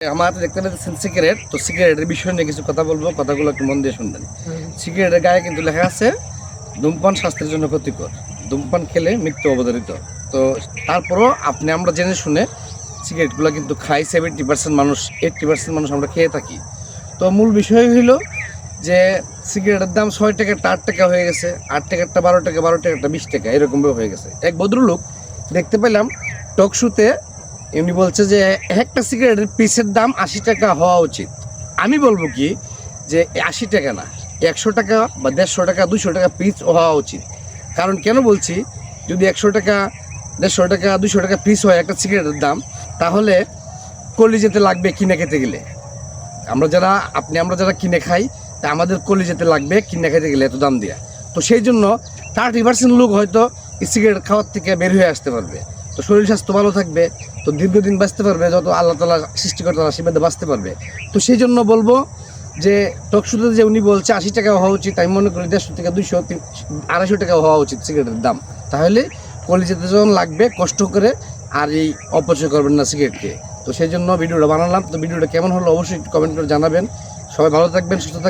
আমার হাতে দেখতে পাচ্ছেন সিগারেট। তো সিগারেটের বিষয় নিয়ে কিছু কথা বলবো, কথাগুলো একটু মন দিয়ে শুনবেন। সিগারেটের গায়ে কিন্তু লেখা আছে ধূমপান স্বাস্থ্যের জন্য ক্ষতিকর, ধূমপান খেলে মৃত্যু অবধারিত। তো তারপরও আমরা জেনে শুনে সিগারেটগুলো কিন্তু খাই। 70% মানুষ, 80% মানুষ আমরা খেয়ে থাকি। তো মূল বিষয় হইল যে সিগারেটের দাম 6 টাকাটা 8 টাকা হয়ে গেছে, 8 টাকারটা 12 টাকা, 12 টাকারটা 20 টাকা, এরকমভাবে হয়ে গেছে। এক ভদ্রলোক দেখতে পেলাম টক শুতে, এমনি বলছে যে একটা সিগারেটের পিসের দাম 80 টাকা হওয়া উচিত। আমি বলবো কি যে 80 টাকা না, 100 টাকা বা 150 টাকা, 200 টাকা পিস হওয়া উচিত। কারণ কেন বলছি, যদি 100 টাকা, 150 টাকা, 200 টাকা পিস হয় একটা সিগারেটের দাম, তাহলে কলিজাতে লাগবে কিনে খেতে গেলে। আমরা যারা কিনে খাই, তা আমাদের কলিজাতে লাগবে কিনে খেতে গেলে এত দাম দেওয়া। তো সেই জন্য 30% লোক হয়তো সিগারেট খাওয়ার থেকে বের হয়ে আসতে পারবে। তো শরীর স্বাস্থ্য ভালো থাকবে, তো দীর্ঘদিন বাঁচতে পারবে, যত আল্লাহ তাআলা সৃষ্টিকর্তার আশীর্বাদে বাঁচতে পারবে। তো সেই জন্য বলবো যে টকশুতে যে উনি বলছে 80 টাকা হওয়া উচিত, আমি মনে করি 150 থেকে 200, 250 টাকা হওয়া উচিত সিগারেটের দাম। তাহলে কলিজাতে যখন লাগবে কষ্ট করে আর এই অপচয় করবেন না সিগারেটকে। তো সেই জন্য ভিডিওটা বানালাম। তো ভিডিওটা কেমন হলো অবশ্যই একটু কমেন্ট করে জানাবেন। সবাই ভালো থাকবেন, সুস্থ থাকবেন।